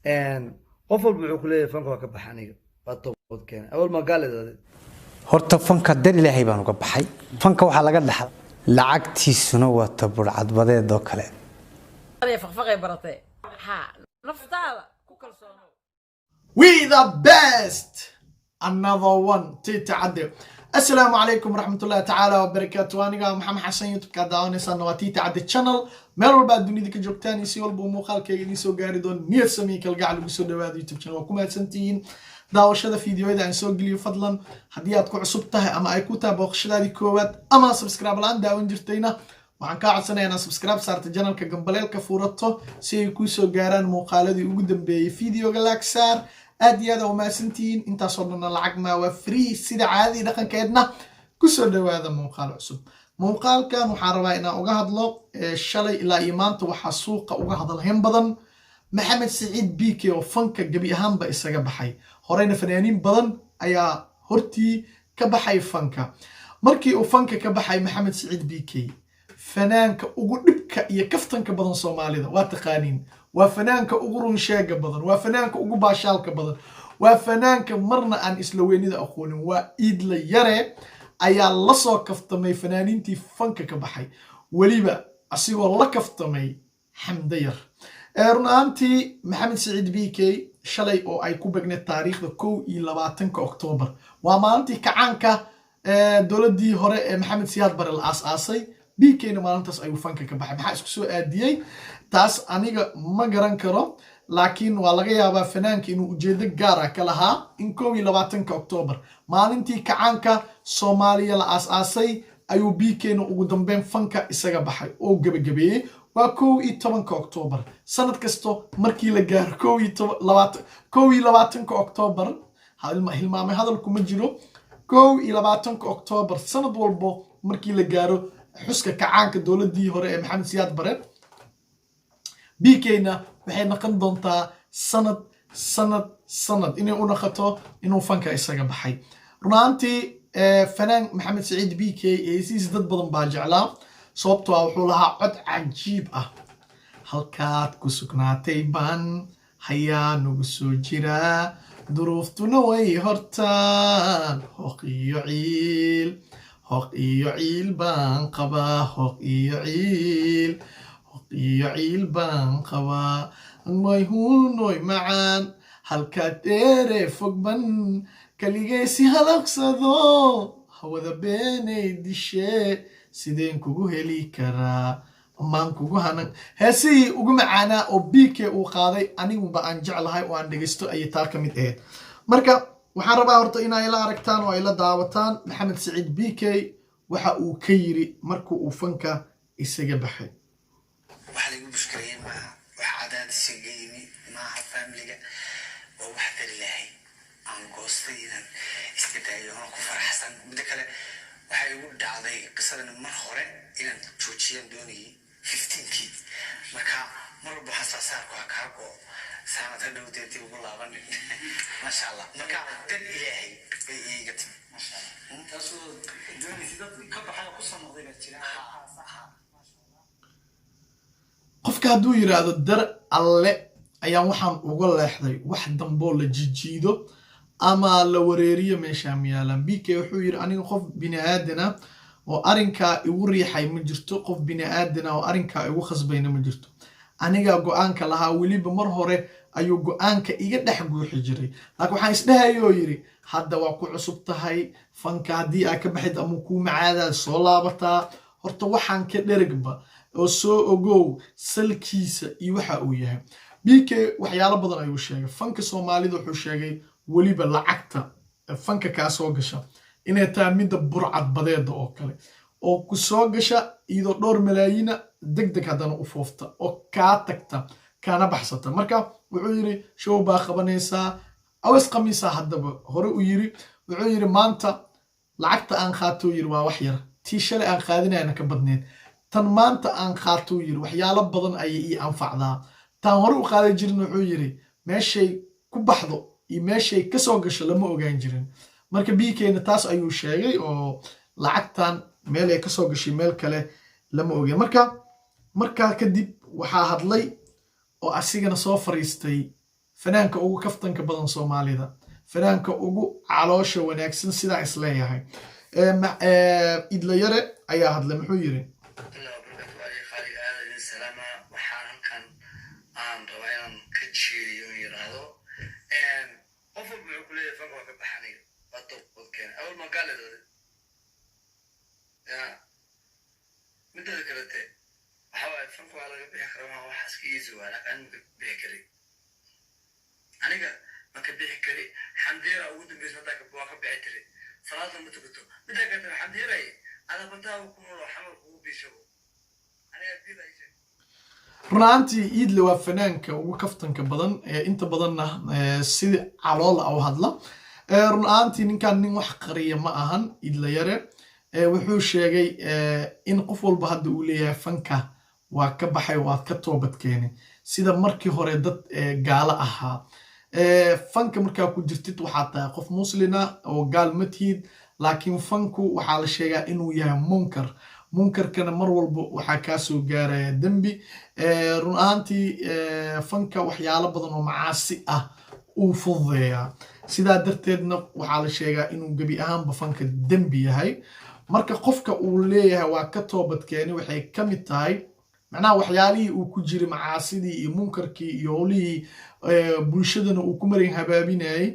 qof walba wuxuu ku leeyahay fanka waa ka baxa aniga waa toobad keenay awal ma gaaleed horta fanka dar ilaahay baan uga baxay fanka waxa laga dhaxal lacagtiisuna waa taburcadbadeed oo kale We the best another one Tita Ade. Assalamu alaikum warahmatullahi ta'ala wa barakatuh. Aniga Maxamed Xasan YouTube ka daawanaysan waa Tita Ade channel. Meel walba dunida ka joogtaan si walba muuqaalkayga idin soo gaari doon niyad samee kalgacal ugu soo dhawaada YouTube channel. Waa ku mahadsantihiin daawashada fiidiyoyada aan soo geliyo fadlan haddii aad ku cusub tahay ama ay ku tahay booqashadaadii koowaad ama subscribe laan daawan jirtayna waxaan kaa codsanayaa inaad subscribe saarto channelka gambaleelka furato si ay ku soo gaaraan muuqaaladii ugu dambeeyay fiidiyoga like saar aad iyo aad u mahadsantihiin intaasoo dhanna lacag ma waa free sida caadadii dhaqankeedna ku soo dhawaada muuqaal cusub muuqaalkan waxaan rabaa inaan uga hadlo shalay ilaa iyo maanta waxaa suuqa uga hadalhayn badan maxamed siciid bk oo fanka gabi ahaanba isaga baxay horeyna fanaaniin badan ayaa hortii ka baxay fanka markii uu fanka ka baxay maxamed siciid bk fanaanka ugu dhibka iyo kaftanka badan Soomaalida waa taqaaniin waa fanaanka ugu run sheega badan waa fanaanka ugu baashaalka badan waa fanaanka marna aan isla weynida aqoonin waa idla yare ayaa la soo kaftamay fanaaniintii fanka ka baxay waliba asigoo la kaftamay xamdayar runtii maxamed siciid bk shalay oo ay ku beegneed taariikhda 21 Oktoobar waa maalintii kacaanka dowladii hore ee maxamed siyaad bare la aasay bkna maalintaas ayuu fanka ka baxay maxaa isku soo aadiyay taas aniga ma garan karo laakiin waa laga yaabaa fanaanka inuu ujeedo gaar ah ka lahaa in 21 Oktoobar maalintii kacaanka Soomaaliya la aasay ayuu bkna ugu dambeyn fanka isaga baxay oo gabagabeeyay waa 11 Oktoobar sanad kasto markii la gaaro 21 Oktoobar hilmaamay hadalku ma jiro 21 Oktoobar sanad walbo markii la gaaro xuska kacaanka dowladii hore ee maxamed siyaad bare bkna waxay noqon doontaa sanad inay u noqoto inuu fanka isaga baxay runtii fanaan maxamed siciid bk heesiis dad badan baa jeclaa sababtoo ah wuxuu lahaa cod cajiib ah halkaad ku sugnaatay baan hayaa nagu soo jiraa duruuftuna way hortaan hoq iyo ciil baan qabaa hoq iyo ciil baan qabaa may hunoy macaan halkaad dheere fogban kaligaysi halaqsado hawada beenay dishee sideen kugu heli karaa amaan kugu hanan heesihii ugu macaanaa oo bk uu qaaday aniguba aan jeclahay oo aan dhegeysto ayay taa ka mid ahayd marka waxaan rabaa horta inay la aragtaan oo ay la daawataan maxamed siciid bk waxa uu ka yiri markuu uu fanka isaga baxay waxa lagu bushkareeyay ma waxa cadaadis geeyay maaha familiga oo wax dalilahay aan goostay inaan iska daayo oo ku faraxsan mid kale waxa igu dhacday qisadan mar hore inaan joojiyaan doonayay 15kii marka mar walba xasaasar ku kaago saamad hadhow deetii ugu laaban masha Allah marka dan ilaahay bay iiga timi masha Allah taasoo doonayay dad ka baxay ku soo noqday jira qofka hadduu yiraahdo dar alle ayaan waxaan uga leexday wax damboo la jijiido ama la wareeriyo meesha miyaalan bk wuxuu yiri aniga qof bini aadana oo arinka igu riixay ma jirto qof bini aadana oo arinka igu khasbayna ma jirto aniga go'aanka lahaa waliba mar hore ayuu go'aanka iga dhex guuxi jiray laakiin waxaan isdhahayo yiri hadda waa ku cusub tahay fanka haddii aad ka baxid ama ku macaada soo laabataa horta waxaan ka dheragba oo soo ogow salkiisa iyo waxa uu yahay bk waxyaalo badan ayuu sheegay fanka Soomaalida wuxuu sheegay waliba lacagta fanka ka soo gasha inay tahay mid burcad badeeda oo kale oo ku soo gasha iyadoo dhowr malaayiin degdeg hadana u foofta oo ka tagta kana baxsata marka wuxuu yiri show baa qabanaysaa awas qamiisa hadaba hore u yiri wuxuu yiri maanta lacagta aan qaato yiri waa wax yar tii shalay aan qaadinayna ka badneed tan maanta aan qaato yiri waxyaalo badan ay ii anfacdaa tan hore u qaaday jirin wuxuu yiri meeshay ku baxdo iyo meeshay ka soo gasho lama ogaan jirin marka bkna taas ayuu sheegay oo lacagtan meel ay ka soo gashay meel kale lama ogaan marka kadib waxaa hadlay oo asigana soo fariistay fanaanka ugu kaftanka badan Soomaalida fanaanka ugu caloosha wanaagsan sidaa isleeyahay idla yare ayaa hadlay muxuu yiri aniga marka bixi kari xamdeera ugu dambeysay hadda waa ka bixi kari salaada ma tukato midda kale xamdeera ala bataa ku nool xamal ugu bisho aniga bidayay runtii idle waa fanaanka ugu kaftanka badan inta badanna sida calool ah u hadla runtii ninkan nin wax qariya ma ahan idla yare wuxuu sheegay in qof walba hadda uu leeyahay fanka waa ka baxay waad ka toobad keenay sida markii hore dad gaala ahaa fanka markaa ku jirtid waxaa tahay qof muslina oo gaal ma tihid laakiin fanku waxaa la sheegaa inuu yahay munkarkana mar walba waxaa kaa soo gaaraya dembi run ahaantii fanka waxyaalo badan oo macaasi ah uu fududeeyaa sidaa darteedna waxaa la sheegaa inuu gebi ahaanba fanka dembi yahay marka qofka uu leeyahay waa ka toobad keenay waxay ka mid tahay macnaha waxyaalihii uu ku jiray macaasidii iyo munkarkii iyo howlihii bulshadana uu ku marin habaabinayay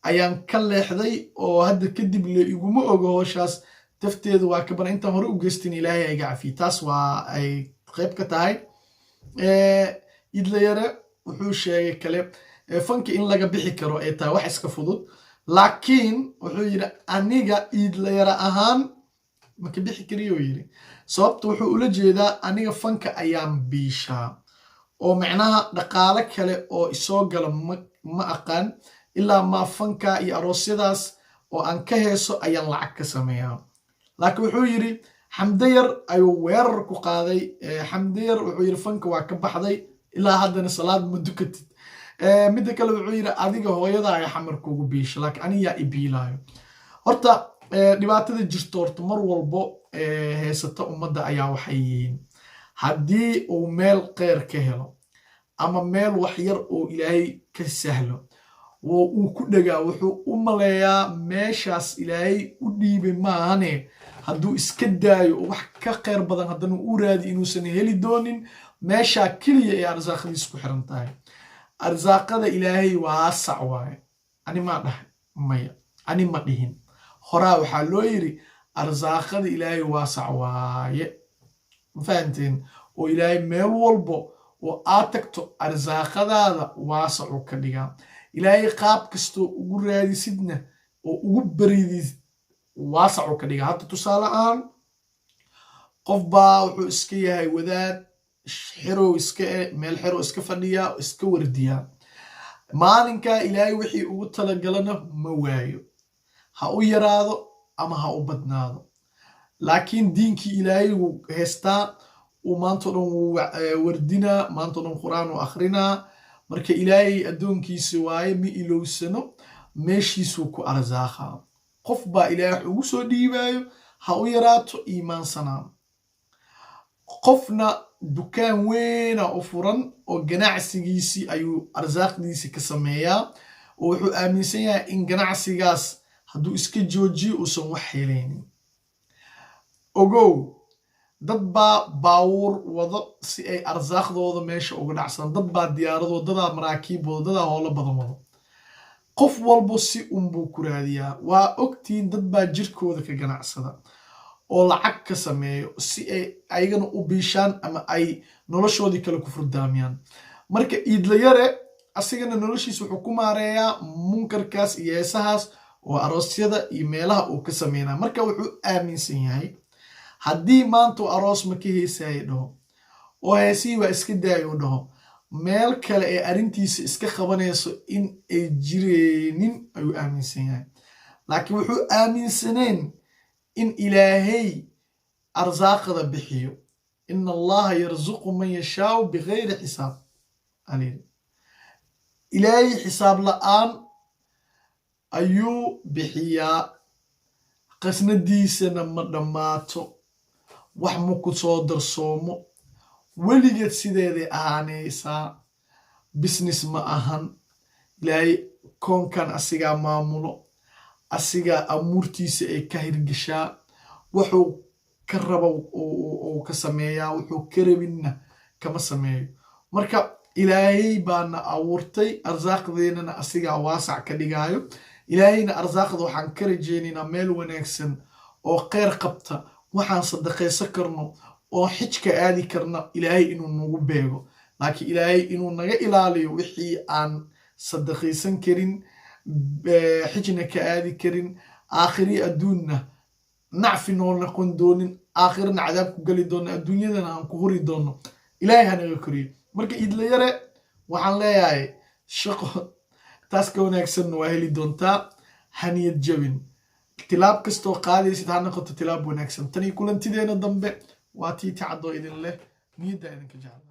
ayaan ka leexday oo hadda kadib la iguma ogo howshaas dafteedu waa ka badan intaan hore u geystin ilaahay ay iga cafiyo taas waa ay qayb ka tahay idla yare wuxuu sheegay kale fanka in laga bixi karo ay tahay wax iska fudud laakiin wuxuu yidhi aniga idla yare ahaan maka bixi kariyuu yidhi sababta wuxuu ula jeedaa aniga fanka ayaan biishaa oo macnaha dhaqaale kale oo isoo gala ma aqaan ilaa ma fanka iyo aroosyadaas oo aan ka heeso ayaan lacag ka sameeyaa laakiin wuxuu yidhi xamdayar ayuu weerar ku qaaday xamdayar wuxuu yidhi fanka waa ka baxday ilaa haddana salaad ma dukatid midda kale wuxuu yidhi adiga hooyada ay xamar kugu biisha laakiin aniyaa ibiilaayo horta dhibaatada jirto horta mar walbo heesata ummadda ayaa waxay yihiin haddii uu meel kheyr ka helo ama meel wax yar oo ilaahay ka sahlo oo uu ku dhagaa wuxuu u maleeyaa meeshaas ilaahay u dhiibay maahane hadduu iska daayo oo wax ka kheyr badan haddana u raadi inuusan heli doonin meeshaa keliya ee arsaaqadiis ku xiran tahay arsaaqada ilaahay waasac waaye ani maa dhahay maya ani ma dhihin horaa waxaa loo yiri arsaaqada ilaahay waasac waaye ma fahanteen oo ilaahay meel walbo oo aad tagto arsaaqadaada waasacu ka dhigaa ilaahay qaab kastoo ugu raadisidna oo ugu baridid waasacu ka dhigaa hadda tusaale ahaan qof baa wuxuu iska yahay wadaad xirow iska meel xiro iska fadhiya iska wardiyaa maalinkaa ilaahay wixii ugu talagalana ma waayo ha u yaraado ama ha u badnaado laakiin diinkii ilaahay wuu heystaa uu maantao dhan wuu wardinaa maantao dhan qur-aan uu akhrinaa marka ilaahay addoonkiisa waaye ma ilowsano meeshiisuu ku arsaaqaa qof baa ilaahay wax ugu soo dhiibaayo ha u yaraato iimaansanaa qofna dukaan weyna u furan oo ganacsigiisii ayuu arsaaqdiisii ka sameeyaa oo wuxuu aaminsan yahay in ganacsigaas hadduu iska joojiyo uusan wax helaynin ogow dad baa baawuur wado si ay arsaaqdooda meesha uga dhacsan dad baa diyaarado dadaa maraakiibooda dadaa howlo badan wado qof walbo si unbuu ku raadiyaa waa ogtiin dad baa jirkooda ka ganacsada oo lacag ka sameeyo si ay ayagana u biishaan ama ay noloshoodii kale ku furdaamiyaan marka idla yare asigana noloshiisa wuxuu ku maareeyaa munkarkaas iyo heesahaas oo aroosyada iyo meelaha uu ka sameynaa marka wuxuu aaminsan yahay haddii maanta aroos ma ka heesaayo dhaho oo heesihii waa iska daayo dhaho meel kale ee arrintiisa iska qabanayso in ay jireenin ayuu aaminsan yahay laakiin wuxuu aaminsaneen in ilaahay arsaaqada bixiyo ina allaha yarzuqu man yashaau bigayri xisaab ilaahay xisaab la-aan ayuu bixiyaa qasnadiisana ma dhammaato wax ma ku soo darsoomo weligeed sideeday ahaanaysaa business ma ahan ilaahay koonkan asigaa maamulo asigaa amuurtiisa ay ka hirgashaa wuxuu ka rabo uu ka sameeyaa wuxuu ka rabinna kama sameeyo marka ilaahay baana abuurtay arsaaqdeennana asigaa waasac ka dhigaayo ilaahayna arsaaqda waxaan ka rajeynaynaa meel wanaagsan oo kheyr qabta waxaan sadaqaysan karno oo xijka aadi karna ilaahay inuu nagu beego laakiin ilaahay inuu naga ilaaliyo wixii aan sadaqaysan karin xijna ka aadi karin aakhiri adduunna nacfi noo noqon doonin aakhirana cadaab ku gali doono adduunyadana aan ku huri doono ilaahay hanaga koriyo marka idla yare waxaan leeyahay shaqo taas ka wanaagsanna waa heli doontaa haniyad jabin tilaab kastoo qaadaysid ha noqoto tilaab wanaagsan tani kulantideena dambe waa tii tacadoo idin leh niyadda idinka jecla